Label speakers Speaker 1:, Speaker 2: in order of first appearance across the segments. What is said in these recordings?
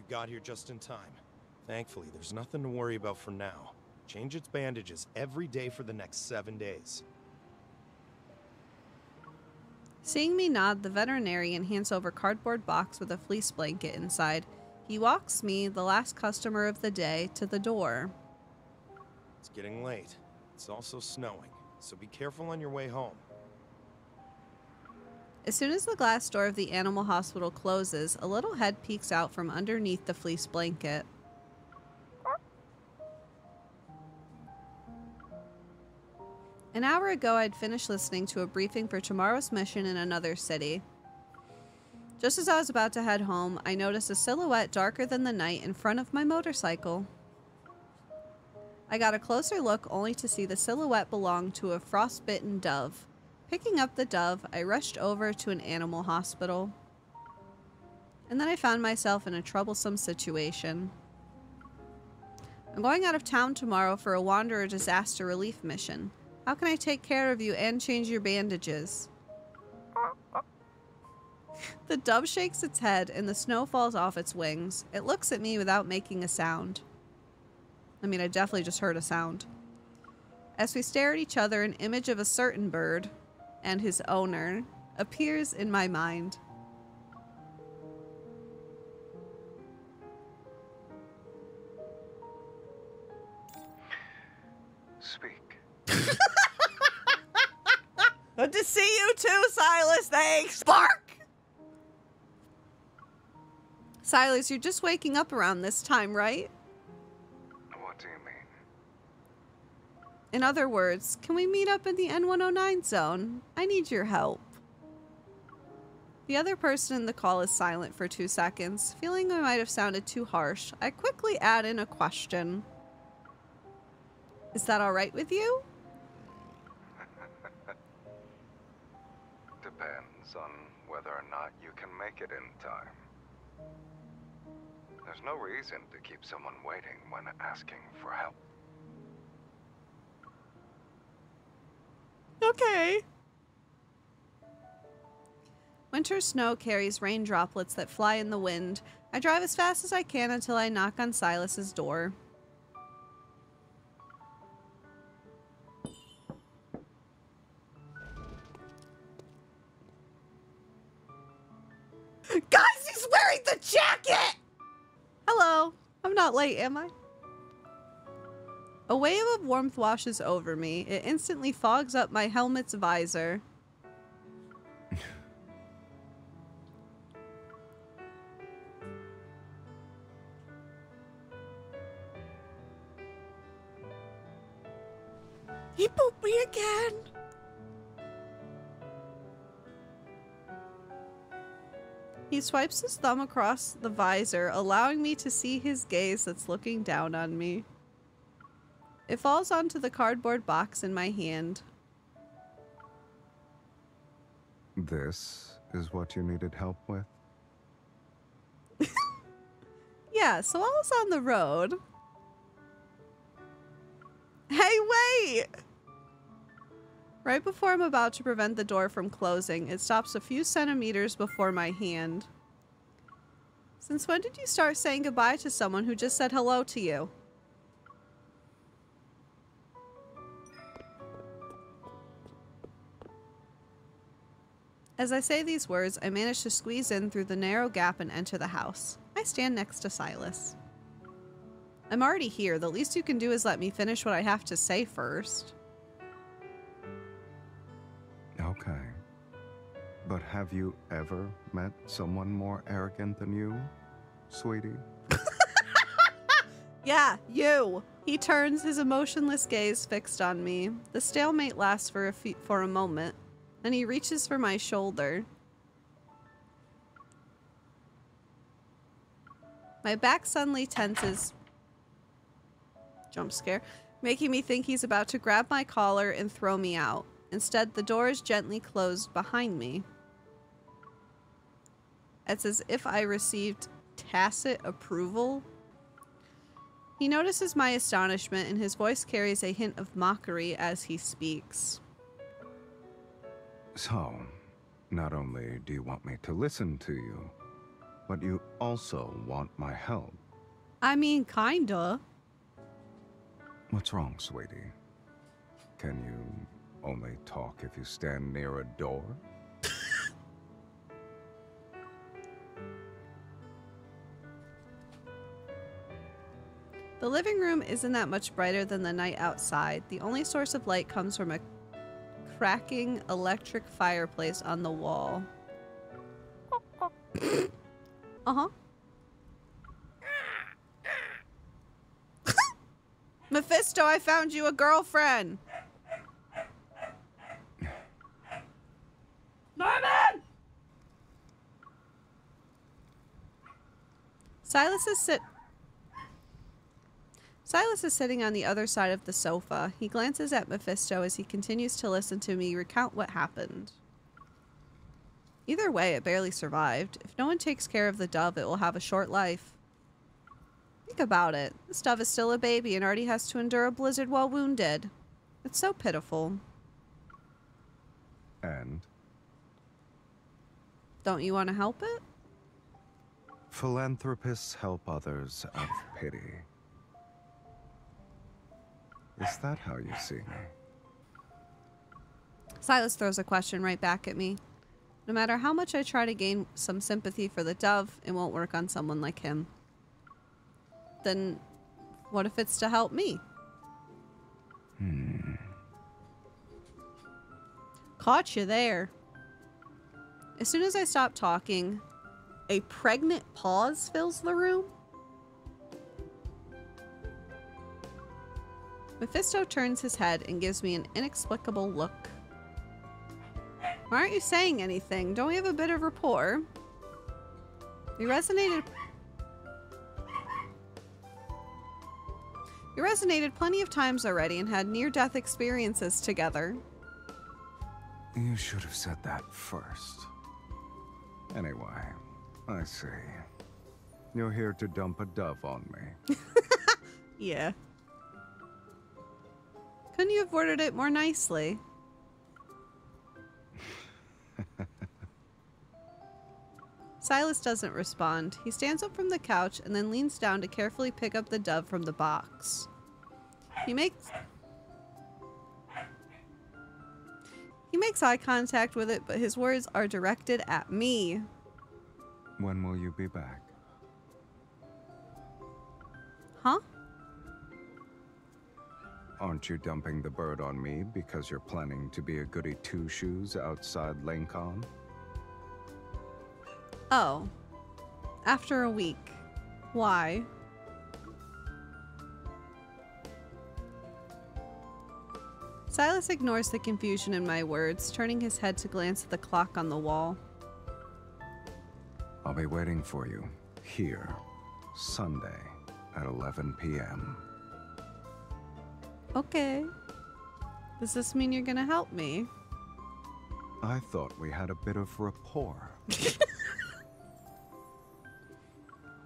Speaker 1: You got here just in time. Thankfully, there's nothing to worry about for now. Change its bandages every day for the next 7 days.
Speaker 2: Seeing me nod, the veterinarian hands over a cardboard box with a fleece blanket inside. He walks me, the last customer of the day, to the door.
Speaker 1: It's getting late. It's also snowing, so be careful on your way home.
Speaker 2: As soon as the glass door of the animal hospital closes, a little head peeks out from underneath the fleece blanket. An hour ago, I'd finished listening to a briefing for tomorrow's mission in another city. Just as I was about to head home, I noticed a silhouette darker than the night in front of my motorcycle. I got a closer look only to see the silhouette belong to a frostbitten dove. Picking up the dove, I rushed over to an animal hospital. And then I found myself in a troublesome situation. I'm going out of town tomorrow for a wanderer disaster relief mission. How can I take care of you and change your bandages? The dove shakes its head and the snow falls off its wings. It looks at me without making a sound. I mean, I definitely just heard a sound. As we stare at each other, an image of a certain bird and his owner appears in my mind.
Speaker 3: Speak.
Speaker 2: Good to see you too, Silas. Thanks. Bark! Silas, you're just waking up around this time, right?
Speaker 3: What do you mean?
Speaker 2: In other words, can we meet up in the N109 zone? I need your help. The other person in the call is silent for 2 seconds. Feeling I might have sounded too harsh, I quickly add in a question. Is that alright with you?
Speaker 3: Depends on whether or not you can make it in time. There's no reason to keep someone waiting when asking for help.
Speaker 2: Okay. Winter snow carries rain droplets that fly in the wind. I drive as fast as I can until I knock on Silas's door. Guys, he's wearing the jacket! Hello. I'm not late, am I? A wave of warmth washes over me. It instantly fogs up my helmet's visor. He pooped me again! He swipes his thumb across the visor, allowing me to see his gaze that's looking down on me. It falls onto the cardboard box in my hand.
Speaker 3: This is what you needed help with?
Speaker 2: Yeah, so while I was on the road... Hey, wait! Right before I'm about to prevent the door from closing, it stops a few centimeters before my hand. Since when did you start saying goodbye to someone who just said hello to you? As I say these words, I manage to squeeze in through the narrow gap and enter the house. I stand next to Silas. I'm already here. The least you can do is let me finish what I have to say first.
Speaker 3: Okay. But have you ever met someone more arrogant than you, sweetie?
Speaker 2: Yeah, you! He turns, his emotionless gaze fixed on me. The stalemate lasts for a moment, and he reaches for my shoulder. My back suddenly tenses. Jump scare. Making me think he's about to grab my collar and throw me out. Instead, the door is gently closed behind me. It's as if I received tacit approval. He notices my astonishment, and his voice carries a hint of mockery as he speaks.
Speaker 3: So, not only do you want me to listen to you, But you also want my help.
Speaker 2: I mean, kinda.
Speaker 3: What's wrong, sweetie? Can you only talk if you stand near a door?
Speaker 2: The living room isn't that much brighter than the night outside. The only source of light comes from a cracking electric fireplace on the wall. Uh-huh. Mephisto, I found you a girlfriend! Norman! Silas is sitting on the other side of the sofa. He glances at Mephisto as he continues to listen to me recount what happened. Either way, it barely survived. If no one takes care of the dove, it will have a short life. Think about it. This dove is still a baby and already has to endure a blizzard while wounded. It's so pitiful.
Speaker 3: And?
Speaker 2: Don't you want to help it?
Speaker 3: Philanthropists help others out of pity. Is that how you see me?
Speaker 2: Silas throws a question right back at me. No matter how much I try to gain some sympathy for the dove, it won't work on someone like him. Then what if it's to help me? Caught you there. As soon as I stop talking, a pregnant pause fills the room. Mephisto turns his head and gives me an inexplicable look. Why aren't you saying anything? Don't we have a bit of rapport? We resonated plenty of times already and had near-death experiences together.
Speaker 3: You should have said that first. Anyway, I see. You're here to dump a dove on me.
Speaker 2: Yeah. Couldn't you have worded it more nicely? Silas doesn't respond. He stands up from the couch and then leans down to carefully pick up the dove from the box. He makes eye contact with it, but his words are directed at me.
Speaker 3: When will you be back?
Speaker 2: Huh?
Speaker 3: Aren't you dumping the bird on me because you're planning to be a goody two-shoes outside Lincoln?
Speaker 2: Oh. After a week. Why? Silas ignores the confusion in my words, turning his head to glance at the clock on the wall.
Speaker 3: I'll be waiting for you here, Sunday at 11 p.m.
Speaker 2: Okay. Does this mean you're gonna help me?
Speaker 3: I thought we had a bit of rapport.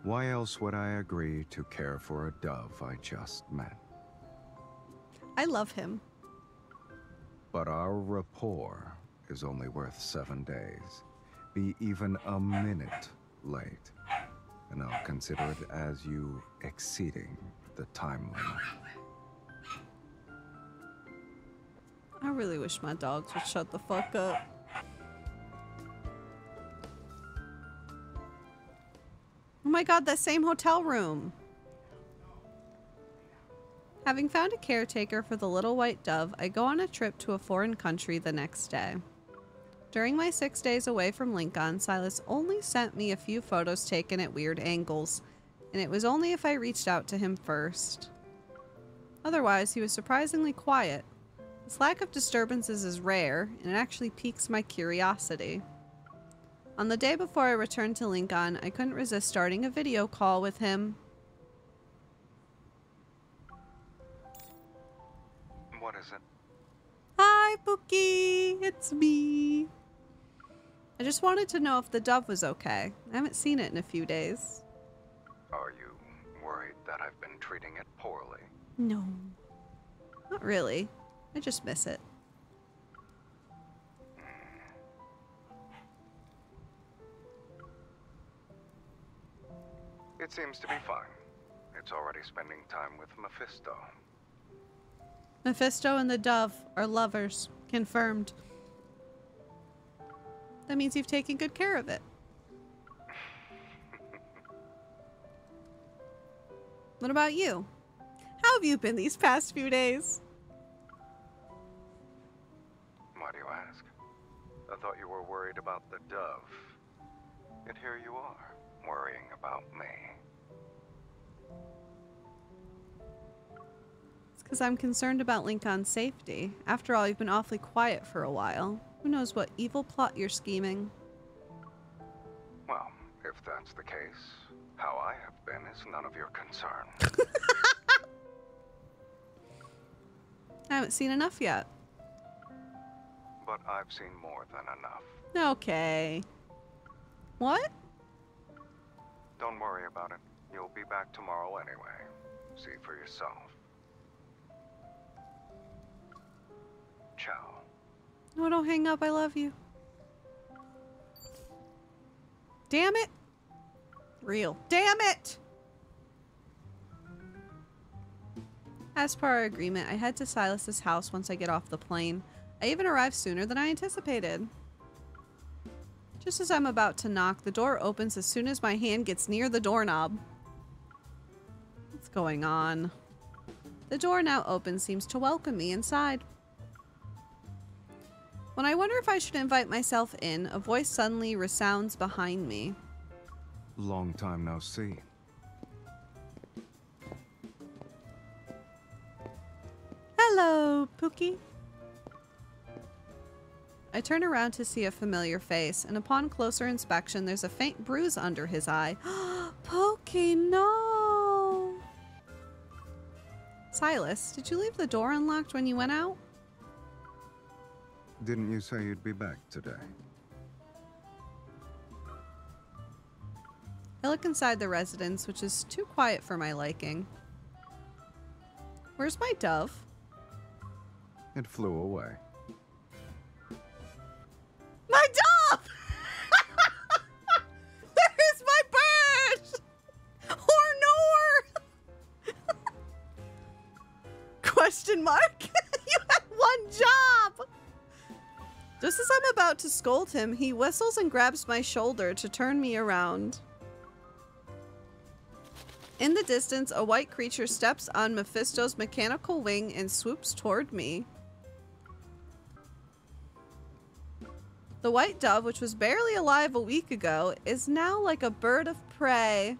Speaker 3: Why else would I agree to care for a dove I just met?
Speaker 2: I love him.
Speaker 3: But our rapport is only worth 7 days. Be even a minute late, and I'll consider it as you exceeding the time limit.
Speaker 2: I really wish my dogs would shut the fuck up. Oh my god, that same hotel room! Having found a caretaker for the little white dove, I go on a trip to a foreign country the next day. During my 6 days away from Lincoln, Silas only sent me a few photos taken at weird angles, and it was only if I reached out to him first. Otherwise, he was surprisingly quiet. This lack of disturbances is rare, and it actually piques my curiosity. On the day before I returned to Lincoln, I couldn't resist starting a video call with him.
Speaker 3: What is it?
Speaker 2: Hi, Pookie! It's me! I just wanted to know if the dove was okay. I haven't seen it in a few days.
Speaker 3: Are you worried that I've been treating it poorly?
Speaker 2: No. Not really. I just miss it.
Speaker 3: It seems to be fine. It's already spending time with Mephisto.
Speaker 2: Mephisto and the dove are lovers. Confirmed. That means you've taken good care of it. What about you? How have you been these past few days?
Speaker 3: Why do you ask? I thought you were worried about the dove. Yet here you are, worrying about me.
Speaker 2: It's because I'm concerned about Lincoln's safety. After all, you've been awfully quiet for a while. Who knows what evil plot you're scheming?
Speaker 3: Well, if that's the case, how I have been is none of your concern.
Speaker 2: I haven't seen enough yet.
Speaker 3: But I've seen more than enough.
Speaker 2: Okay. What?
Speaker 3: Don't worry about it. You'll be back tomorrow anyway. See for yourself. Ciao.
Speaker 2: No, don't hang up. I love you. Damn it. Real. Damn it! As per our agreement, I head to Sylus's house once I get off the plane. I even arrived sooner than I anticipated. Just as I'm about to knock, the door opens as soon as my hand gets near the doorknob. What's going on? The door now open seems to welcome me inside. When I wonder if I should invite myself in, a voice suddenly resounds behind me.
Speaker 3: Long time no see.
Speaker 2: Hello, Pookie. I turn around to see a familiar face, and upon closer inspection, there's a faint bruise under his eye. Pookie, no! Sylus, did you leave the door unlocked when you went out?
Speaker 3: Didn't you say you'd be back today?
Speaker 2: I look inside the residence, which is too quiet for my liking. Where's my dove?
Speaker 3: It flew away.
Speaker 2: My dove! There's my bird! Or nor! Question mark? You had one job! Just as I'm about to scold him, he whistles and grabs my shoulder to turn me around. In the distance, a white creature steps on Mephisto's mechanical wing and swoops toward me. The white dove, which was barely alive a week ago, is now like a bird of prey.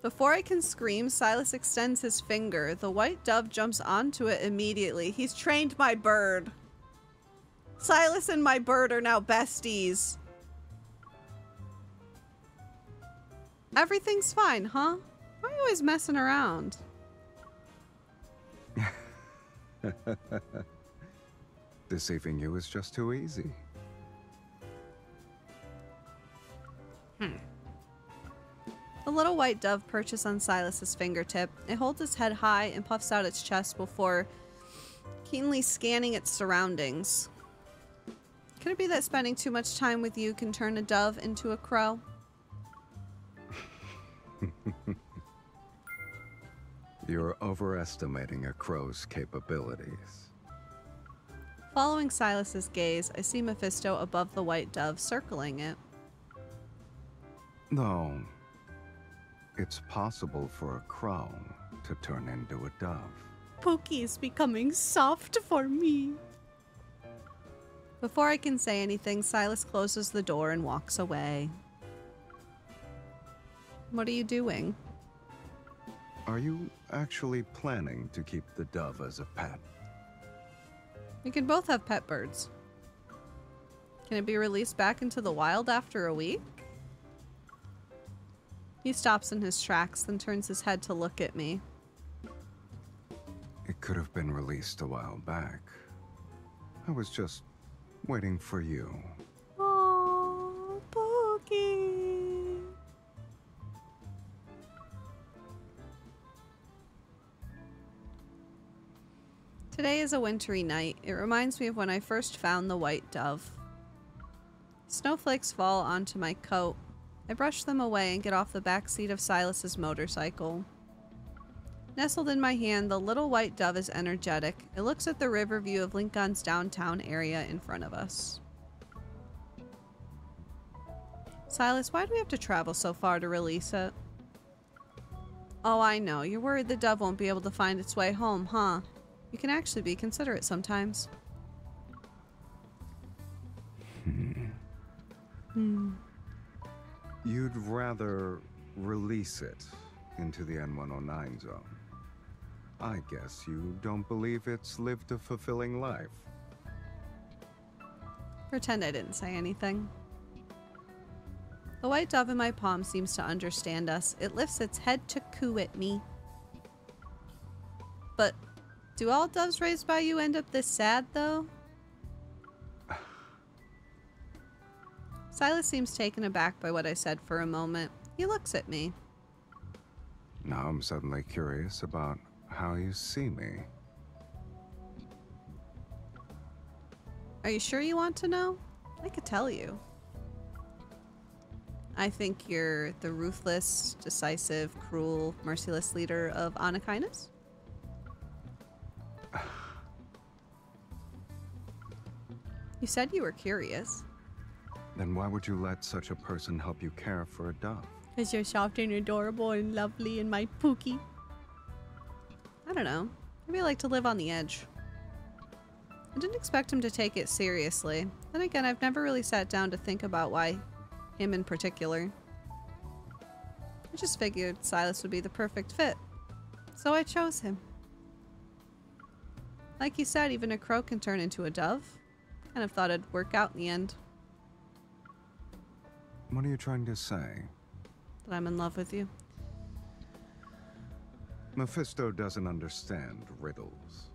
Speaker 2: Before I can scream, Sylus extends his finger. The white dove jumps onto it immediately. He's trained my bird. Sylus and my bird are now besties. Everything's fine, huh? Why are you always messing around?
Speaker 3: Deceiving you is just too easy.
Speaker 2: The little white dove perches on Sylus's fingertip. It holds its head high and puffs out its chest before keenly scanning its surroundings. Could it be that spending too much time with you can turn a dove into a crow?
Speaker 3: You're overestimating a crow's capabilities.
Speaker 2: Following Sylus's gaze, I see Mephisto above the white dove, circling it.
Speaker 3: Though, it's possible for a crow to turn into a dove.
Speaker 2: Pookie is becoming soft for me. Before I can say anything, Sylus closes the door and walks away. What are you doing?
Speaker 3: Are you actually planning to keep the dove as a pet?
Speaker 2: We can both have pet birds. Can it be released back into the wild after a week? He stops in his tracks, then turns his head to look at me.
Speaker 3: It could have been released a while back. I was just waiting for you.
Speaker 2: Oh, Pookie. Today is a wintry night. It reminds me of when I first found the white dove. Snowflakes fall onto my coat. I brush them away and get off the back seat of Silas's motorcycle. Nestled in my hand, the little white dove is energetic. It looks at the river view of Lincoln's downtown area in front of us. Silas, why do we have to travel so far to release it? Oh, I know. You're worried the dove won't be able to find its way home, huh? You can actually be considerate sometimes.
Speaker 3: You'd rather release it into the N109 zone. I guess you don't believe it's lived a fulfilling life.
Speaker 2: Pretend I didn't say anything. The white dove in my palm seems to understand us. It lifts its head to coo at me. But do all doves raised by you end up this sad, though? Silas seems taken aback by what I said for a moment. He looks at me.
Speaker 3: Now I'm suddenly curious about how you see me.
Speaker 2: Are you sure you want to know? I could tell you. I think you're the ruthless, decisive, cruel, merciless leader of Anakinus. You said you were curious.
Speaker 3: Then why would you let such a person help you care for a dove?
Speaker 2: Because you're soft and adorable and lovely and my Pookie. I don't know. Maybe I like to live on the edge. I didn't expect him to take it seriously. Then again, I've never really sat down to think about why him in particular. I just figured Silas would be the perfect fit. So I chose him. Like you said, even a crow can turn into a dove. Kind of thought it'd work out in the end.
Speaker 3: What are you trying to say?
Speaker 2: That I'm in love with you.
Speaker 3: Mephisto doesn't understand riddles.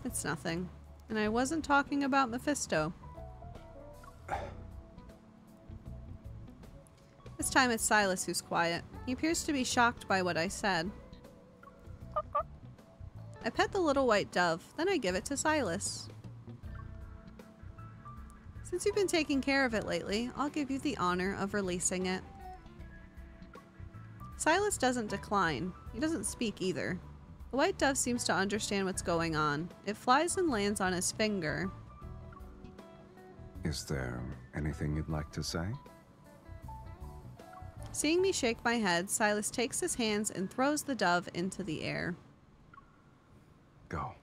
Speaker 2: It's nothing. And I wasn't talking about Mephisto. This time it's Silas who's quiet. He appears to be shocked by what I said. I pet the little white dove, then I give it to Silas. Since you've been taking care of it lately, I'll give you the honor of releasing it. Silas doesn't decline. He doesn't speak either. The white dove seems to understand what's going on. It flies and lands on his finger.
Speaker 3: Is there anything you'd like to say?
Speaker 2: Seeing me shake my head, Silas takes his hands and throws the dove into the air.
Speaker 3: Go.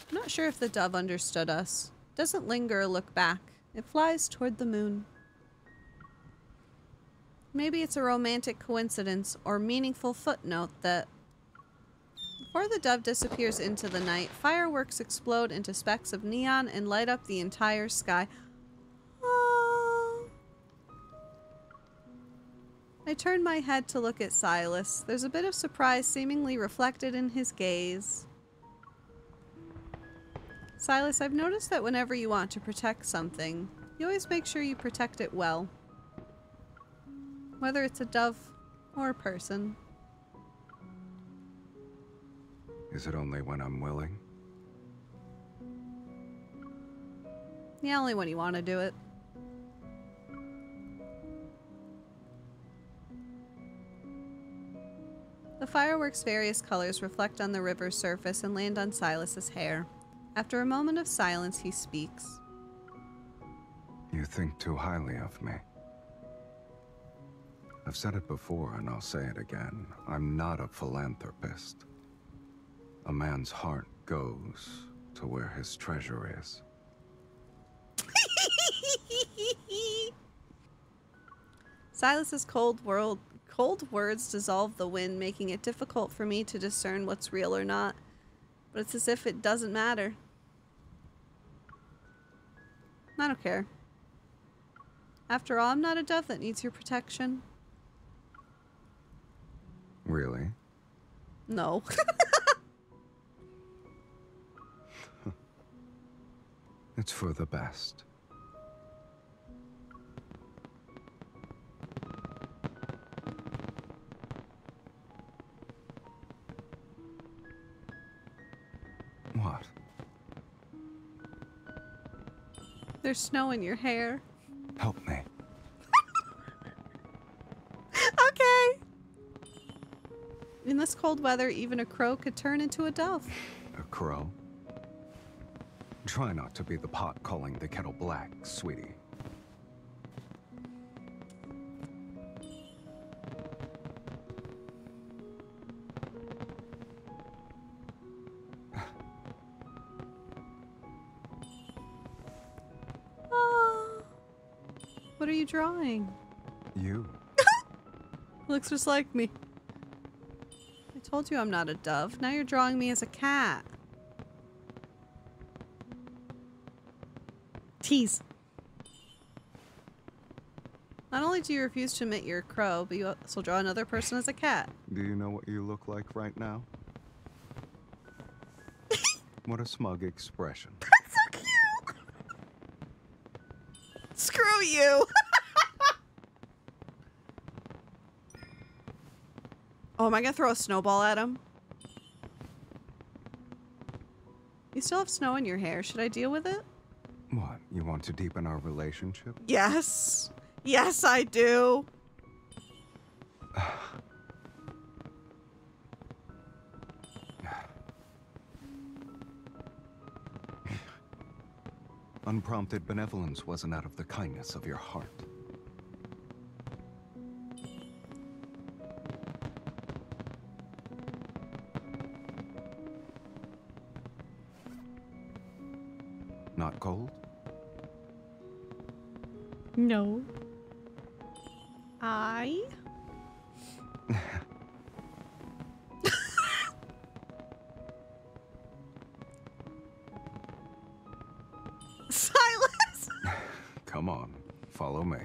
Speaker 2: I'm not sure if the dove understood us. It doesn't linger or look back. It flies toward the moon. Maybe it's a romantic coincidence or meaningful footnote that before the dove disappears into the night, fireworks explode into specks of neon and light up the entire sky. I turn my head to look at Silas. There's a bit of surprise seemingly reflected in his gaze. Silas, I've noticed that whenever you want to protect something, you always make sure you protect it well. Whether it's a dove or a person.
Speaker 3: Is it only when I'm willing?
Speaker 2: Yeah, only when you want to do it. The fireworks' various colors reflect on the river's surface and land on Silas's hair. After a moment of silence, he speaks.
Speaker 3: You think too highly of me. I've said it before and I'll say it again. I'm not a philanthropist. A man's heart goes to where his treasure is.
Speaker 2: Silas's cold words dissolve the wind, making it difficult for me to discern what's real or not. But it's as if it doesn't matter. I don't care. After all, I'm not a dove that needs your protection.
Speaker 3: Really?
Speaker 2: No.
Speaker 3: It's for the best. What?
Speaker 2: There's snow in your hair.
Speaker 3: Help me.
Speaker 2: Okay. In this cold weather, even a crow could turn into a dove.
Speaker 3: A crow? Try not to be the pot calling the kettle black, sweetie.
Speaker 2: What are you drawing?
Speaker 3: You.
Speaker 2: Looks just like me. I told you I'm not a dove. Now you're drawing me as a cat. Tease. Not only do you refuse to admit you're a crow, but you also draw another person as a cat.
Speaker 3: Do you know what you look like right now? What a smug expression.
Speaker 2: That's so cute! Screw you! Oh, am I gonna throw a snowball at him? You still have snow in your hair. Should I deal with it?
Speaker 3: What, you want to deepen our relationship?
Speaker 2: Yes. Yes, I do.
Speaker 3: Unprompted benevolence wasn't out of the kindness of your heart. Not cold?
Speaker 2: No. I? Silas!
Speaker 3: Come on, follow me.